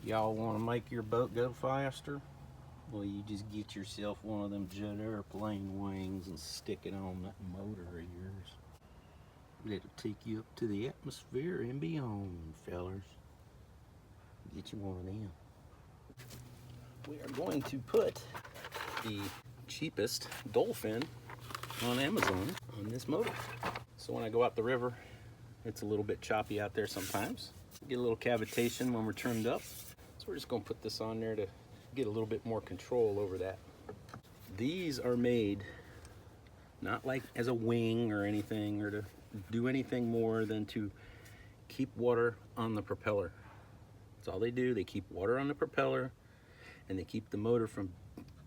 Y'all want to make your boat go faster? Well, you just get yourself one of them jet airplane wings and stick it on that motor of yours. Let it take you up to the atmosphere and beyond, fellers. Get you one of them. We are going to put the cheapest Doel Fin on Amazon on this motor. So when I go out the river, it's a little bit choppy out there sometimes. Get a little cavitation when we're trimmed up. So we're just going to put this on there to get a little bit more control over that. These are made not like as a wing or anything, or to do anything more than to keep water on the propeller. That's all they do. They keep water on the propeller, and they keep the motor from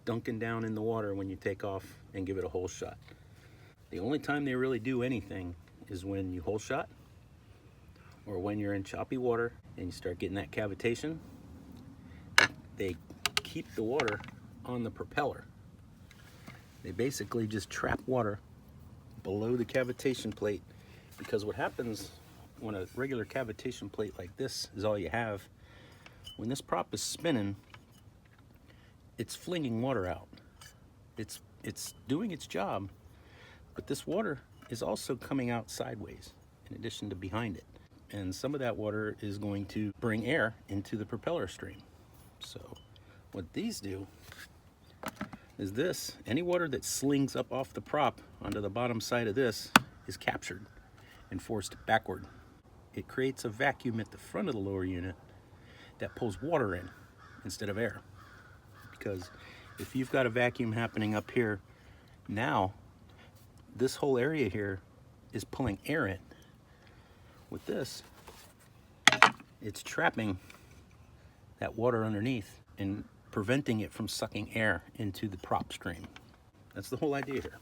dunking down in the water when you take off and give it a hole shot. The only time they really do anything is when you hole shot, or when you're in choppy water and you start getting that cavitation. They keep the water on the propeller. They basically just trap water below the cavitation plate, because what happens when a regular cavitation plate like this is all you have, when this prop is spinning, it's flinging water out. It's doing its job, but this water is also coming out sideways in addition to behind it. And some of that water is going to bring air into the propeller stream. So what these do is this, any water that slings up off the prop onto the bottom side of this is captured and forced backward. It creates a vacuum at the front of the lower unit that pulls water in instead of air. Because if you've got a vacuum happening up here, now this whole area here is pulling air in. With this, it's trapping that water underneath and preventing it from sucking air into the prop stream. That's the whole idea here.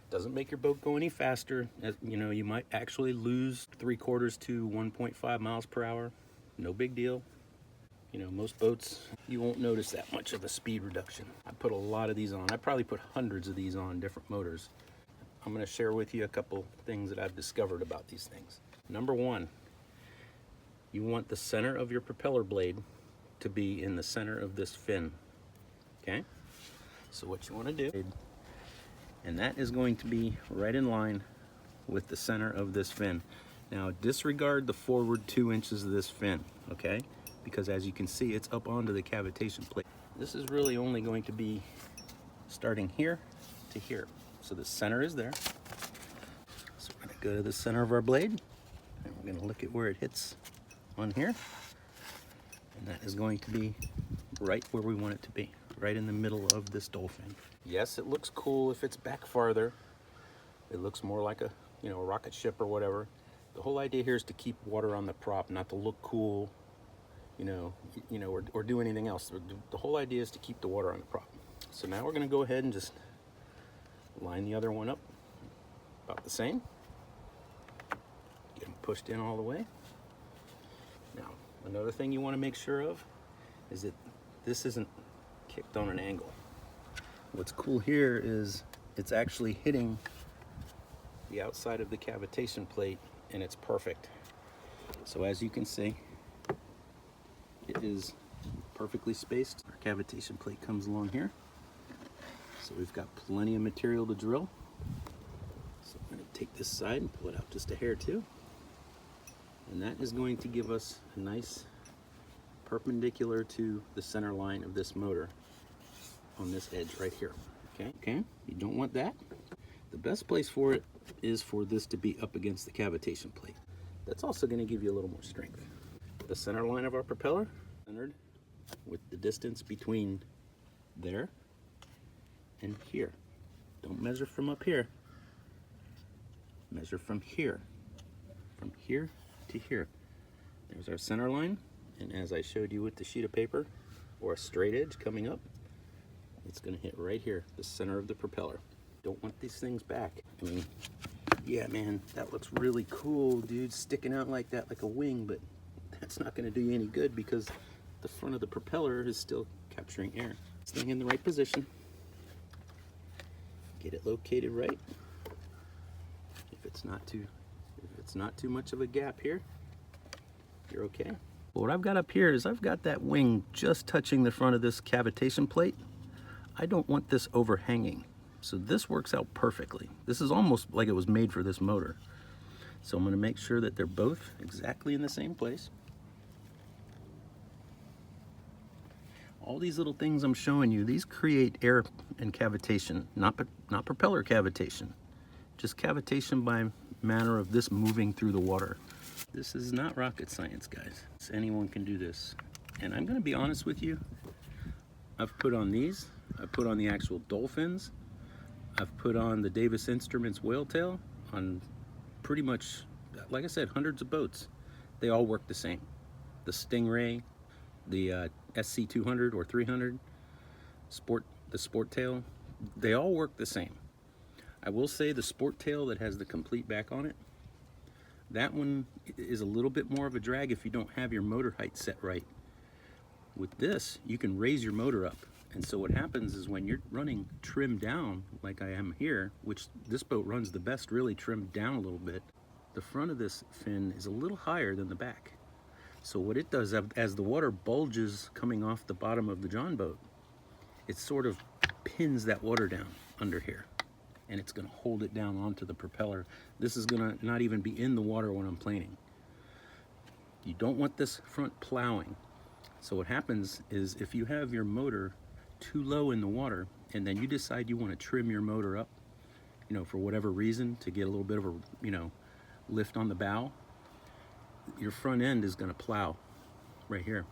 Doesn't make your boat go any faster. You know, you might actually lose 3/4 to 1.5 miles per hour. No big deal. You know, most boats, you won't notice that much of a speed reduction. I put a lot of these on. I probably put hundreds of these on different motors. I'm going to share with you a couple things that I've discovered about these things. Number one, you want the center of your propeller blade to be in the center of this fin. Okay? So what you want to do, and that is going to be right in line with the center of this fin. Now disregard the forward 2 inches of this fin, okay? Because as you can see, it's up onto the cavitation plate. This is really only going to be starting here to here. So the center is there. So we're gonna go to the center of our blade, and we're gonna look at where it hits on here. And that is going to be right where we want it to be, right in the middle of this Doel Fin. Yes, it looks cool if it's back farther. It looks more like a, you know, a rocket ship or whatever. The whole idea here is to keep water on the prop, not to look cool, you know, or do anything else. The whole idea is to keep the water on the prop. So now we're going to go ahead and just line the other one up about the same. Get them pushed in all the way. Now, another thing you want to make sure of is that this isn't kicked on an angle. What's cool here is it's actually hitting the outside of the cavitation plate, and it's perfect. So as you can see, it is perfectly spaced. Our cavitation plate comes along here. So we've got plenty of material to drill. So I'm going to take this side and pull it out just a hair too. And that is going to give us a nice perpendicular to the center line of this motor on this edge right here. Okay, you don't want that. The best place for it is for this to be up against the cavitation plate. That's also going to give you a little more strength. The center line of our propeller, centered with the distance between there and here. Don't measure from up here. Measure from here. From here to here. There's our center line, and as I showed you with the sheet of paper or a straight edge coming up, it's going to hit right here, the center of the propeller. Don't want these things back. I mean, yeah, man, that looks really cool, dude, sticking out like that, like a wing, but that's not going to do you any good because the front of the propeller is still capturing air. Staying in the right position. Get it located right. If it's not too much of a gap here, you're okay. But what I've got up here is I've got that wing just touching the front of this cavitation plate. I don't want this overhanging. So this works out perfectly. This is almost like it was made for this motor. So I'm going to make sure that they're both exactly in the same place. All these little things I'm showing you, these create air and cavitation, not propeller cavitation. Just cavitation by manner of this moving through the water. This is not rocket science, guys. Anyone can do this. And I'm going to be honest with you. I've put on these. I've put on the actual Doel Fins. I've put on the Davis Instruments whale tail on pretty much, like I said, hundreds of boats. They all work the same. The Stingray, the SC200 or 300, the Sport Tail, they all work the same. I will say the Sport Tail that has the complete back on it, that one is a little bit more of a drag if you don't have your motor height set right. With this, you can raise your motor up. And so what happens is when you're running trimmed down, like I am here, which this boat runs the best really trimmed down a little bit, the front of this fin is a little higher than the back. So what it does, as the water bulges coming off the bottom of the John boat, it sort of pins that water down under here. And it's going to hold it down onto the propeller. This is going to not even be in the water when I'm planing. You don't want this front plowing. So what happens is if you have your motor too low in the water and then you decide you want to trim your motor up, you know, for whatever reason, to get a little bit of a, you know, lift on the bow, your front end is going to plow right here.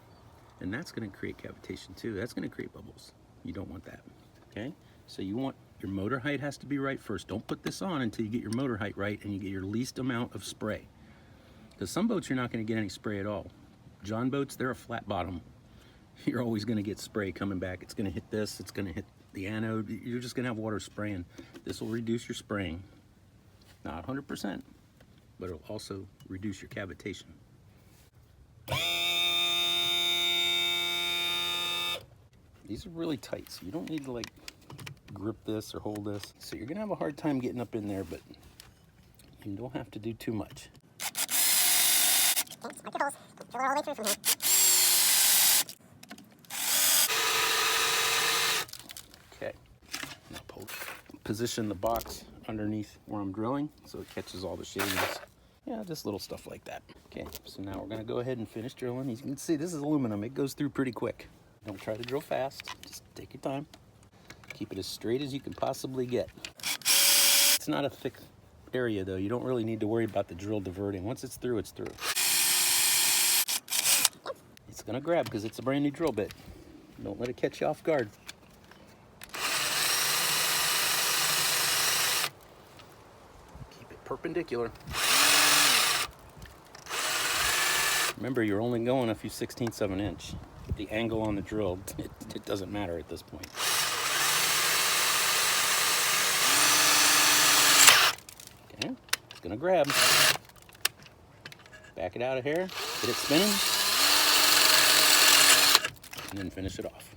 And that's going to create cavitation too. That's going to create bubbles. You don't want that. Okay? So you want your motor height has to be right first. Don't put this on until you get your motor height right and you get your least amount of spray. Because some boats you're not going to get any spray at all. John boats, they're a flat bottom. You're always going to get spray coming back. It's going to hit this, it's going to hit the anode. You're just going to have water spraying. This will reduce your spraying. Not 100%, but it'll also reduce your cavitation. These are really tight, so you don't need to like grip this or hold this. So you're going to have a hard time getting up in there, but you don't have to do too much. Okay, drill it all the way through from here. Okay, now position the box underneath where I'm drilling so it catches all the shavings. Yeah, just little stuff like that. Okay, so now we're gonna go ahead and finish drilling. As you can see, this is aluminum. It goes through pretty quick. Don't try to drill fast, just take your time. Keep it as straight as you can possibly get. It's not a thick area though. You don't really need to worry about the drill diverting. Once it's through, it's through. It's gonna grab because it's a brand new drill bit. Don't let it catch you off guard. Keep it perpendicular. Remember, you're only going a few 1/16 of an inch. The angle on the drill, it doesn't matter at this point. Okay, it's gonna grab. Back it out of here, get it spinning, and then finish it off.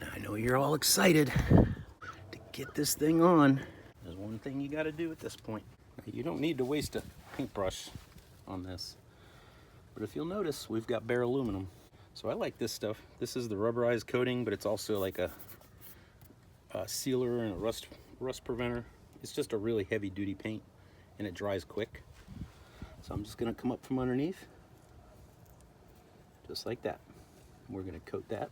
Now I know you're all excited to get this thing on. There's one thing you gotta do at this point. You don't need to waste a paintbrush on this. But if you'll notice, we've got bare aluminum. So I like this stuff. This is the rubberized coating, but it's also like a sealer and a rust preventer. It's just a really heavy duty paint and it dries quick. So I'm just gonna come up from underneath, just like that. We're gonna coat that.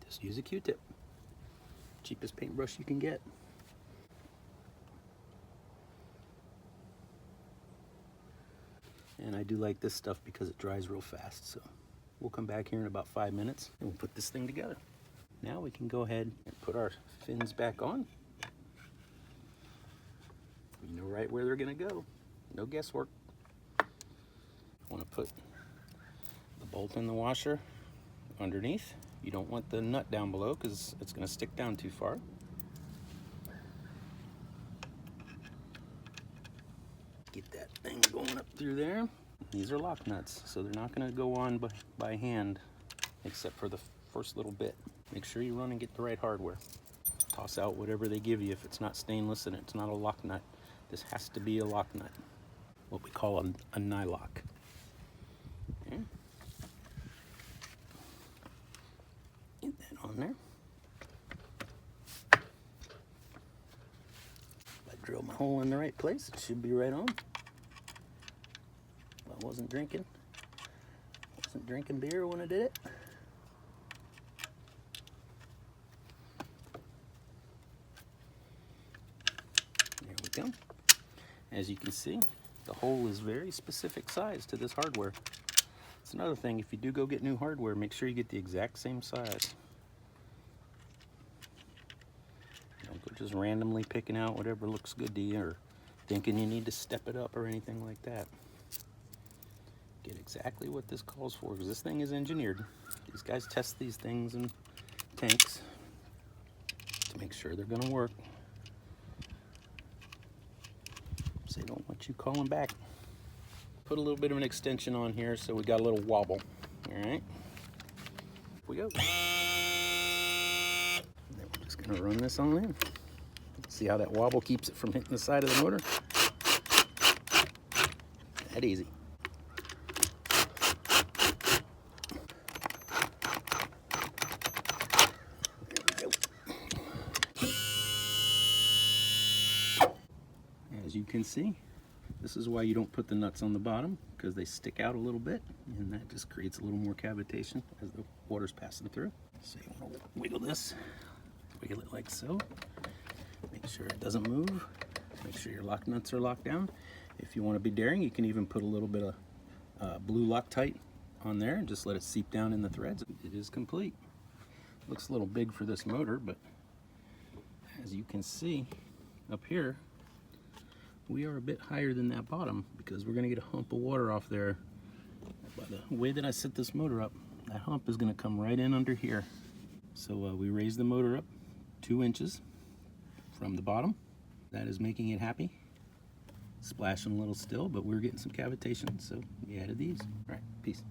Just use a Q-tip. Cheapest paintbrush you can get. And I do like this stuff because it dries real fast. So we'll come back here in about 5 minutes and we'll put this thing together. Now we can go ahead and put our fins back on. You know right where they're gonna go. No guesswork. I want to put the bolt in the washer underneath. You don't want the nut down below because it's gonna stick down too far. Get that thing going up through there. These are lock nuts, so they're not gonna go on by hand except for the first little bit. Make sure you run and get the right hardware. Toss out whatever they give you if it's not stainless and it's not a lock nut. This has to be a lock nut. what we call a nylock. Okay. Get that on there. If I drill my hole in the right place, it should be right on. I wasn't drinking beer when I did it. There we go. As you can see, the hole is very specific size to this hardware. It's another thing, if you do go get new hardware, make sure you get the exact same size. Don't go just randomly picking out whatever looks good to you or thinking you need to step it up or anything like that. Get exactly what this calls for, because this thing is engineered. These guys test these things in tanks to make sure they're going to work. So they don't want you calling back. Put a little bit of an extension on here so we got a little wobble. All right, here we go. Then we're just going to run this on in. See how that wobble keeps it from hitting the side of the motor? That easy. As you can see, this is why you don't put the nuts on the bottom, because they stick out a little bit, and that just creates a little more cavitation as the water's passing through. So you want to wiggle this, wiggle it like so. Make sure it doesn't move. Make sure your lock nuts are locked down. If you want to be daring, you can even put a little bit of blue Loctite on there and just let it seep down in the threads. It is complete. Looks a little big for this motor, but as you can see up here, we are a bit higher than that bottom because we're going to get a hump of water off there. By the way that I set this motor up, that hump is going to come right in under here. So we raised the motor up 2 inches from the bottom. That is making it happy. Splashing a little still, but we're getting some cavitation, so we added these. All right, peace.